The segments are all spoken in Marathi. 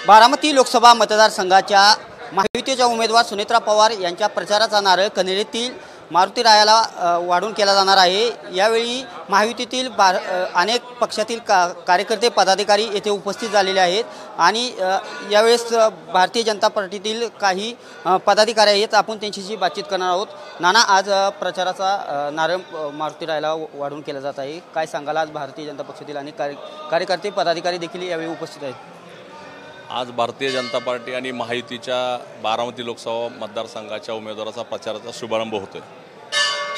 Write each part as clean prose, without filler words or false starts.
बारामती लोकसभा मतदारसंघाच्या महायुतीच्या उमेदवार सुनेत्रा पवार यांच्या प्रचाराचा नारळ कन्हेरीतील मारुती रायाला वाढून केला जाणार आहे। यावेळी महायुतीतील अनेक पक्षातील कार्यकर्ते पदाधिकारी येथे उपस्थित झालेले आहेत आणि यावेळेस भारतीय जनता पार्टीतील काही पदाधिकारी आहेत, आपण त्यांच्याशी बातचीत करणार आहोत। नाना, आज प्रचाराचा नारळ मारुती रायाला वाढून केला जात आहे, काय सांगाल? आज भारतीय जनता पक्षातील अनेक कार्यकर्ते पदाधिकारी देखील यावेळी उपस्थित आहेत। आज भारतीय जनता पार्टी आणि महायुतीच्या बारामती लोकसभा मतदारसंघाच्या उमेदवाराचा प्रचाराचा शुभारंभ होतोय।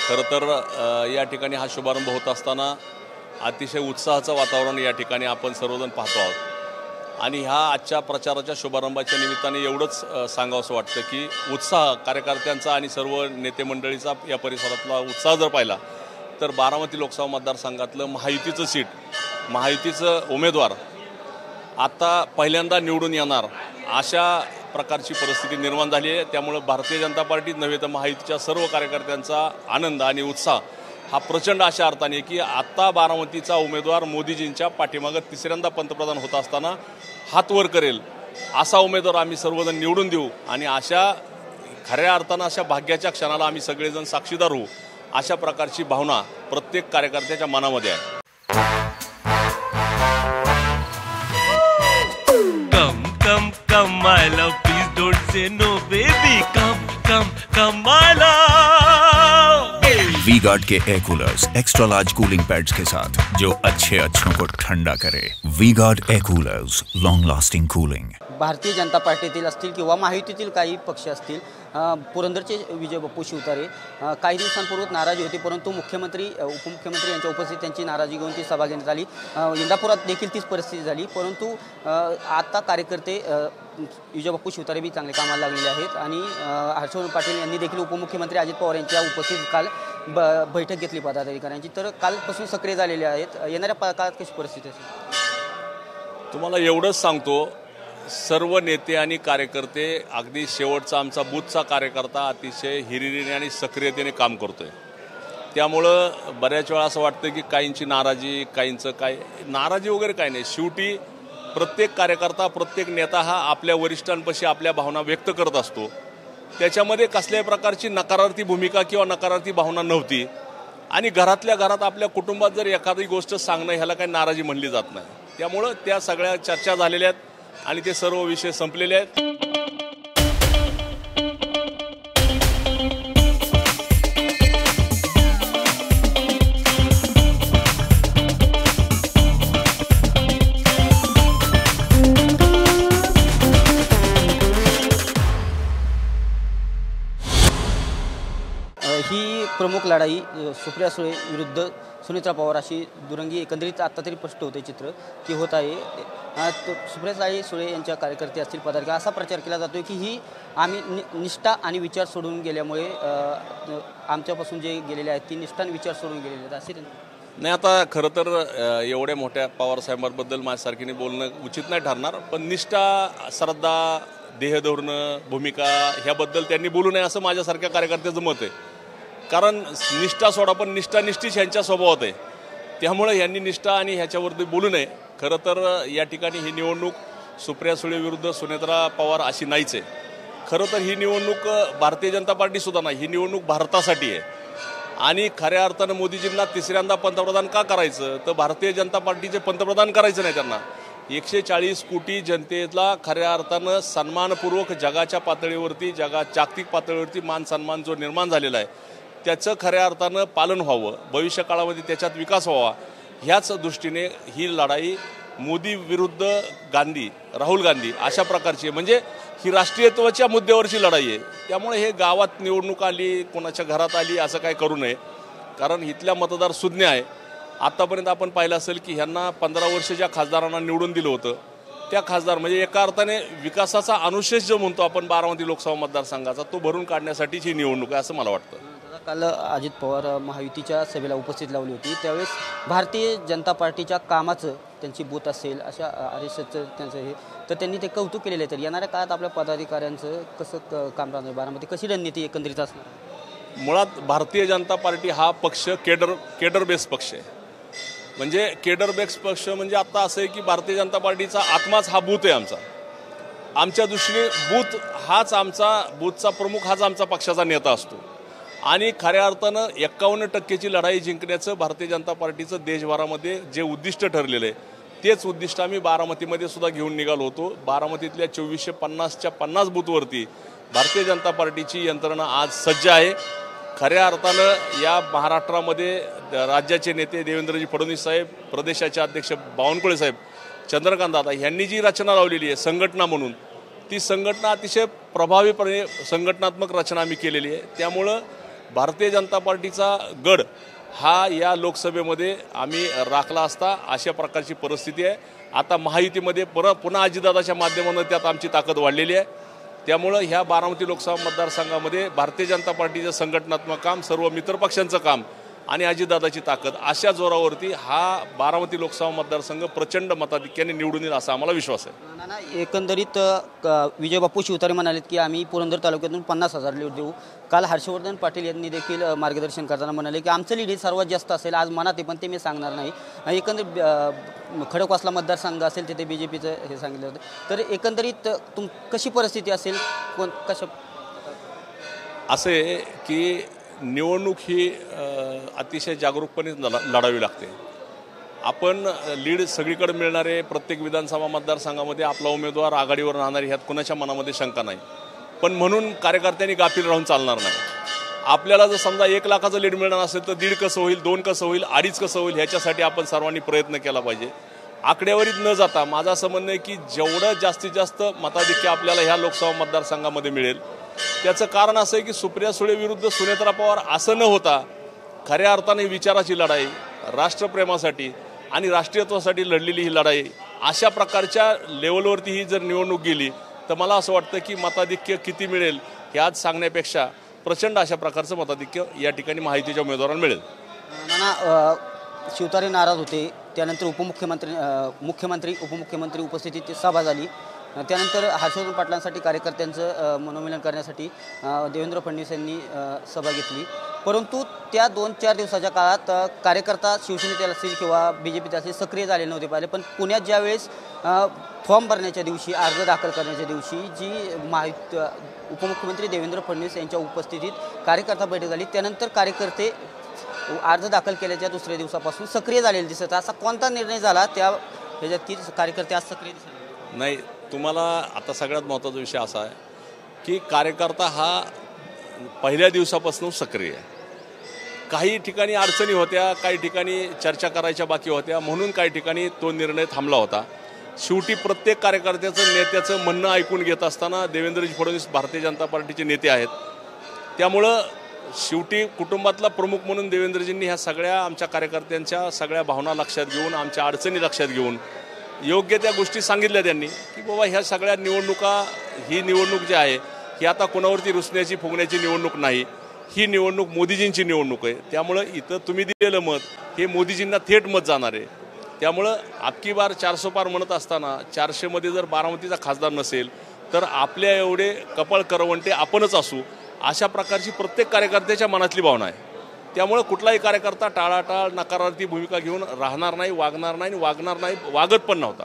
खरं तर या ठिकाणी हा शुभारंभ होत असताना अतिशय उत्साहाचं वातावरण या ठिकाणी आपण सर्वजण पाहतो आहोत आणि ह्या आजच्या प्रचाराच्या शुभारंभाच्या निमित्ताने एवढंच सांगावंसं वाटतं की उत्साह कार्यकर्त्यांचा आणि सर्व नेते मंडळीचा या परिसरातला उत्साह जर पाहिला तर बारामती लोकसभा मतदारसंघातलं महायुतीचं सीट, महायुतीचं उमेदवार आता पहिल्यांदा निवडून येणार अशा प्रकारची परिस्थिती निर्माण झाली आहे। त्यामुळे भारतीय जनता पार्टीत नव्हे तर महायुतीच्या सर्व कार्यकर्त्यांचा आनंद आणि उत्साह हा प्रचंड अशा अर्थाने की आत्ता बारामतीचा उमेदवार मोदीजींच्या पाठीमागे तिसऱ्यांदा पंतप्रधान होत असताना हात वर करेल असा उमेदवार आम्ही सर्वजण निवडून देऊ आणि अशा खऱ्या अर्थानं अशा भाग्याच्या क्षणाला आम्ही सगळेजण साक्षीदार होऊ अशा प्रकारची भावना प्रत्येक कार्यकर्त्याच्या मनामध्ये आहे। Come, my love, please don't say no, baby. Come, my love. V-Guard के air coolers extra large cooling pads के साथ जो अच्छों को ठंडा करे। V-Guard air coolers, long lasting cooling. भारतीय जनता पार्टीतील असतील किंवा महायुतीतील काही पक्ष असतील, पुरंदरचे विजय बापू शिवतारे काही दिवसांपूर्वी नाराजी होती, परंतु मुख्यमंत्री उपमुख्यमंत्री यांच्या उपस्थितीत त्यांची नाराजी घेऊन ती सभा घेण्यात आली। इंदापुरात देखील तीच परिस्थिती झाली, परंतु आता कार्यकर्ते विजय बापू शिवतारे बी चांगले कामाला लागलेले आहेत आणि हर्षवर्धन पाटील यांनी देखील उपमुख्यमंत्री अजित पवार यांच्या उपस्थितीत काल बैठक घेतली पदाधिकाऱ्यांची, तर कालपासून सक्रिय झालेले आहेत। येणाऱ्या काळात कशी परिस्थिती असेल? तुम्हाला एवढंच सांगतो, सर्व नेते आणि कार्यकर्ते अगदी शेवटचा आमचा बूथचा कार्यकर्ता अतिशय हिरिरीने आणि सक्रियतेने काम करतोय। त्यामुळं बऱ्याच वेळा असं वाटतं की काहींची नाराजी, काहींचं काय नाराजी वगैरे काय नाही। शेवटी प्रत्येक कार्यकर्ता, प्रत्येक नेता हा आपल्या वरिष्ठांपाशी आपल्या भावना व्यक्त करत असतो। त्याच्यामध्ये कसल्याही प्रकारची नकारार्थी भूमिका किंवा नकारार्थी भावना नव्हती आणि घरातल्या घरात आपल्या कुटुंबात जर एखादी गोष्ट सांगणं ह्याला काही नाराजी म्हणली जात नाही। त्यामुळं त्या सगळ्या चर्चा झालेल्या आहेत आणि ते सर्व विषय संपलेले आहेत। ही प्रमुख लढाई सुप्रिया सुळे विरुद्ध सुनेत्रा पवार अशी दुरंगी एकंदरीत आता तरी स्पष्ट होते चित्र की होत आहे। सुप्रिया सुळे यांच्या कार्यकर्ते असतील, पदाधिकारी असा प्रचार केला जातो की ही आम्ही निष्ठा आणि विचार सोडून गेल्यामुळे आमच्यापासून जे गेलेले आहेत ती निष्ठा आणि विचार सोडून गेलेले आहेत असे नाही। आता खरं तर एवढ्या मोठ्या पवारसाहेबांबद्दल माझ्यासारखीने बोलणं उचित नाही ठरणार, पण निष्ठा, श्रद्धा, देहधोरणं, भूमिका ह्याबद्दल त्यांनी बोलू नये असं माझ्यासारख्या कार्यकर्त्याचं मत आहे। कारण निष्ठा सोडा, पण निष्ठीच ह्यांच्या स्वभावात आहे, त्यामुळे यांनी निष्ठा आणि ह्याच्यावरती बोलू नये। खरं तर या ठिकाणी ही निवडणूक सुप्रिया सुळे विरुद्ध सुनेत्रा पवार अशी नाहीच आहे। खरं तर ही निवडणूक भारतीय जनता पार्टीसुद्धा नाही, ही निवडणूक भारतासाठी आहे आणि खऱ्या अर्थानं मोदीजींना तिसऱ्यांदा पंतप्रधान का करायचं, तर भारतीय जनता पार्टीचे पंतप्रधान करायचं नाही। त्यांना 140 कोटी जनतेला खऱ्या अर्थानं सन्मानपूर्वक जगाच्या पातळीवरती, जागतिक पातळीवरती मान सन्मान जो निर्माण झालेला आहे त्याचं खऱ्या अर्थानं पालन व्हावं, भविष्य काळामध्ये त्याच्यात विकास व्हावा, ह्याच दृष्टीने ही लढाई मोदी विरुद्ध गांधी, राहुल गांधी अशा प्रकारची, म्हणजे ही राष्ट्रीयत्वाच्या मुद्द्यावरची लढाई आहे। त्यामुळे हे गावात निवडणूक आली, कोणाच्या घरात आली असं काय करू नये, कारण इथल्या मतदार सुज्ञ आहे। आत्तापर्यंत आपण पाहिलं असेल की ह्यांना 15 वर्ष ज्या खासदारांना निवडून दिलं होतं त्या खासदार म्हणजे एका अर्थाने विकासाचा अनुशेष जो म्हणतो आपण बारामती लोकसभा मतदारसंघाचा, तो भरून काढण्यासाठीच ही निवडणूक आहे असं मला वाटतं। काल अजित पवार महायुतीच्या सभेला उपस्थित लावली होती, त्यावेळेस भारतीय जनता पार्टीच्या कामाचं त्यांची बूथ असेल अशा आरएसएसचं त्यांचं हे, तर त्यांनी ते कौतुक केलेलं आहे। तर येणाऱ्या काळात आपल्या पदाधिकाऱ्यांचं कसं काम राहणार, बारामती कशी रणनीती एकंदरीत असणार? मुळात भारतीय जनता पार्टी हा पक्ष केडर बेस पक्ष आहे। म्हणजे केडर बेस पक्ष म्हणजे आता असं आहे की भारतीय जनता पार्टीचा आत्माच हा बूथ आहे आमचा। आमच्या दृष्टीने बूथचा प्रमुख हाच आमचा पक्षाचा नेता असतो आणि खऱ्या अर्थानं 51% लढाई जिंकण्याचं भारतीय जनता पार्टीचं देशभरामध्ये जे उद्दिष्ट ठरलेलं आहे तेच उद्दिष्ट आम्ही बारामतीमध्ये सुद्धा घेऊन निघालो होतो. बारामतीतल्या 2450च्या 50 बूथवरती भारतीय जनता पार्टीची यंत्रणा आज सज्ज आहे. खऱ्या अर्थानं या महाराष्ट्रामध्ये राज्याचे नेते देवेंद्रजी फडणवीस साहेब, प्रदेशाचे अध्यक्ष बावनकुळे साहेब, चंद्रकांत दादा यांनी जी रचना लावलेली आहे संघटना म्हणून, ती संघटना अतिशय प्रभावीपणे संघटनात्मक रचना आम्ही केलेली आहे. त्यामुळं भारतीय जनता पार्टीचा गड हा या लोकसभेमध्ये आम्ही राखला असता अशा प्रकारची परिस्थिती आहे. आता महायुतीमध्ये पुन्हा अजितदादाच्या माध्यमातून त्यात आमची ताकद वाढलेली आहे. त्यामुळं ह्या बारामती लोकसभा मतदारसंघामध्ये भारतीय जनता पार्टीचं संघटनात्मक काम, सर्व मित्रपक्षांचं काम आणि अजितदादाची ताकद अशा जोरावरती हा बारामती लोकसभा मतदारसंघ प्रचंड मताधिक्याने निवडून येईल असा आम्हाला विश्वास आहे. नाना, एकंदरीत विजय बापू शिवतारे म्हणालेत की आम्ही पुरंदर तालुक्यातून 50,000 लीड देऊ. काल हर्षवर्धन पाटील यांनी देखील मार्गदर्शन करताना म्हणाले की आमचं लीड सर्वात जास्त असेल. आज मनात आहे पण ते मी सांगणार नाही. एकंदरीत खडकवासला मतदारसंघ असेल तिथे BJPचं हे सांगितलं होतं. तर एकंदरीत कशी परिस्थिती असेल, कसं असे की निवडणूक ही अतिशय जागरूकपणे लढावी लागते. आपण लीड सगळीकडे मिळणारे प्रत्येक विधानसभा मतदारसंघामध्ये आपला उमेदवार आघाडीवर राहणारे ह्यात कोणाच्या मनामध्ये शंका नाही. पण म्हणून कार्यकर्त्यांनी गाफील राहून चालणार नाही. आपल्याला जर समजा 1 लाखाचं लीड मिळणार असेल तर 1.5 कसं होईल, 2 कसं होईल, 2.5 कसं होईल ह्याच्यासाठी आपण सर्वांनी प्रयत्न केला पाहिजे. आकडेवारीत न जाता माझं असं म्हणणं आहे की जेवढं जास्तीत जास्त मताधिक्य आपल्याला ह्या लोकसभा मतदारसंघामध्ये मिळेल त्याचं कारण असं आहे की सुप्रिया सुळे विरुद्ध सुनेत्रा पवार असं न होता खऱ्या अर्थाने विचाराची लढाई, राष्ट्रप्रेमासाठी आणि राष्ट्रीयत्वासाठी लढलेली ही लढाई अशा प्रकारच्या लेवलवरती ही जर निवडणूक गेली तर मला असं वाटतं की मताधिक्य किती मिळेल हे आज सांगण्यापेक्षा प्रचंड अशा प्रकारचं मताधिक्य या ठिकाणी महायुतीच्या उमेदवारांना मिळेल. नाना, शिवतारे नाराज होते. त्यानंतर मुख्यमंत्री उपमुख्यमंत्री उपस्थितीत सभा झाली. त्यानंतर हर्षवर्धन पाटलांसाठी कार्यकर्त्यांचं मनोमिलन करण्यासाठी देवेंद्र फडणवीस यांनी सभा घेतली. परंतु त्या 2-4 दिवसाच्या काळात कार्यकर्ता शिवसेनेतील असतील किंवा BJPत असतील सक्रिय झाले नव्हते पाहिले. पण पुण्यात ज्यावेळेस फॉर्म भरण्याच्या दिवशी, अर्ज दाखल करण्याच्या दिवशी जी उपमुख्यमंत्री देवेंद्र फडणवीस यांच्या उपस्थितीत कार्यकर्ता बैठक झाली, त्यानंतर कार्यकर्ते अर्ज दाखल केल्याच्या दुसऱ्या दिवसापासून सक्रिय झालेले दिसत. असा कोणता निर्णय झाला त्या ह्याच्यात की कार्यकर्ते आज सक्रिय दिसले? नाही, तुम्हाला आता सगळ्यात महत्त्वाचा विषय असा आहे की कार्यकर्ता हा पहिल्या दिवसापासून सक्रिय आहे. काही ठिकाणी अडचणी होत्या, काही ठिकाणी चर्चा करायच्या बाकी होत्या, म्हणून काही ठिकाणी तो निर्णय थांबला होता. शेवटी प्रत्येक कार्यकर्त्याचं, नेत्याचं म्हणणं ऐकून घेत असताना देवेंद्रजी फडणवीस भारतीय जनता पार्टीचे नेते आहेत. त्यामुळं शेवटी कुटुंबातला प्रमुख म्हणून देवेंद्रजींनी ह्या सगळ्या आमच्या कार्यकर्त्यांच्या सगळ्या भावना लक्षात घेऊन, आमच्या अडचणी लक्षात घेऊन योग्य त्या गोष्टी सांगितल्या त्यांनी की बाबा ह्या सगळ्या निवडणुका, ही निवडणूक जी आहे ही आता कोणावरती रुसण्याची फुगण्याची निवडणूक नाही, ही निवडणूक मोदीजींची निवडणूक आहे. त्यामुळं इथं तुम्ही दिलेलं मत हे मोदीजींना थेट मत जाणार आहे. त्यामुळं अबकी बार 400 पार म्हणत असताना 400मध्ये जर बारामतीचा खासदार नसेल तर आपल्या एवढे कपाळ करवंटे आपणच असू, अशा प्रकारची प्रत्येक कार्यकर्त्याच्या मनातली भावना आहे. त्यामुळे कुठलाही कार्यकर्ता टाळाटाळ, नकारार्थी भूमिका घेऊन राहणार नाही, वागणार नाही, वागत पण नव्हता.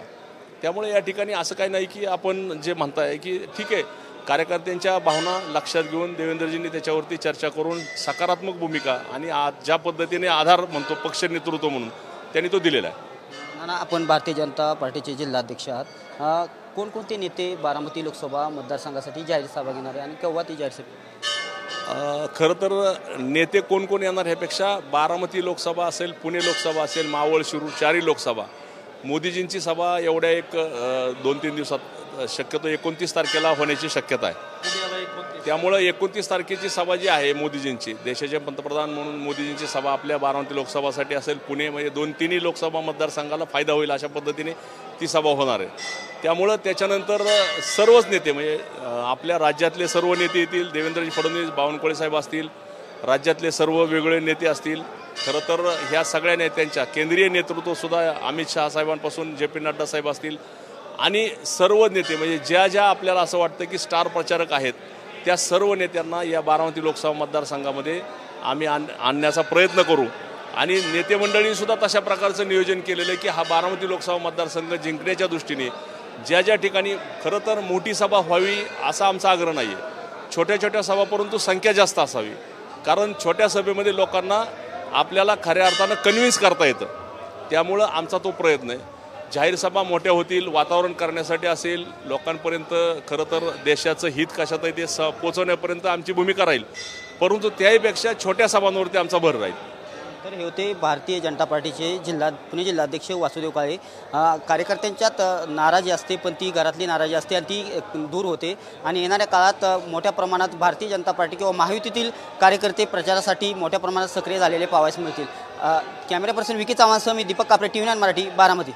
त्यामुळे या ठिकाणी असं काही नाही की आपण जे म्हणताय की ठीक आहे, कार्यकर्त्यांच्या भावना लक्षात घेऊन देवेंद्रजींनी त्याच्यावरती चर्चा करून सकारात्मक भूमिका आणि ज्या पद्धतीने आधार म्हणतो पक्ष नेतृत्व म्हणून त्यांनी तो दिलेला आहे. नाना, आपण भारतीय जनता पार्टीचे जिल्हाध्यक्ष आहात. कोणकोणते नेते बारामती लोकसभा मतदारसंघासाठी जाहीर सभा घेणार आहे आणि केव्हा ती जाहीर सभा? खरं तर नेते कोण कोण येणार ह्यापेक्षा बारामती लोकसभा असेल, पुणे लोकसभा असेल, मावळ, शिरूर 4ही लोकसभा, मोदीजींची सभा एवढ्या एक 2-3 दिवसात शक्यतो 29 तारखेला होण्याची शक्यता आहे. त्यामुळं 29 तारखेची सभा जी आहे मोदीजींची, देशाचे पंतप्रधान म्हणून मोदीजींची सभा आपल्या बारामती लोकसभासाठी असेल, पुणे म्हणजे 2-3 लोकसभा मतदारसंघाला फायदा होईल अशा पद्धतीने ती सभा होणार आहे. त्यामुळं त्याच्यानंतर सर्वच नेते म्हणजे आपल्या राज्यातले सर्व नेते येतील. देवेंद्रजी फडणवीस, बावनकुळे साहेब असतील, राज्यातले सर्व वेगळे नेते असतील. खरं तर ह्या सगळ्या नेत्यांच्या केंद्रीय नेतृत्वसुद्धा अमित शहा साहेबांपासून JP नड्डा साहेब असतील आणि सर्व नेते म्हणजे ज्या ज्या आपल्याला असं वाटतं की स्टार प्रचारक आहेत त्या सर्व नेत्यांना या बारामती लोकसभा मतदारसंघामध्ये आम्ही आणण्याचा प्रयत्न करू. आणि नेते मंडळींनीसुद्धा तशा प्रकारचं नियोजन केलेलं आहे की हा बारामती लोकसभा मतदारसंघ जिंकण्याच्या दृष्टीने ज्या ज्या ठिकाणी खरं तर मोठी सभा व्हावी असा आमचा आग्रह नाही आहे, छोट्या छोट्या सभा परंतु संख्या जास्त असावी, कारण छोट्या सभेमध्ये लोकांना आपल्याला खऱ्या अर्थानं कन्व्हिन्स करता येतं. त्यामुळं आमचा तो प्रयत्न आहे. जाहीर सभा मोठ्या होतील, वातावरण करण्यासाठी असेल, लोकांपर्यंत खरं तर देशाचं हित कशात आहे ते पोचवण्यापर्यंत आमची भूमिका राहील, परंतु त्याहीपेक्षा छोट्या सभांवरती आमचा भर राहील. तर हे होते भारतीय जनता पार्टीचे पुणे जिल्हाध्यक्ष वासुदेव काळे. कार्यकर्त्यांच्यात नाराजी असते, पण ती घरातली नाराजी असते आणि ती दूर होते. आणि येणाऱ्या काळात मोठ्या प्रमाणात भारतीय जनता पार्टी किंवा महायुतीतील कार्यकर्ते प्रचारासाठी मोठ्या प्रमाणात सक्रिय झालेले पाहावयास मिळतील. कॅमेरा पर्सन विकी चव्हाणसह मी दीपक कापरे, TV9 मराठी, बारामती.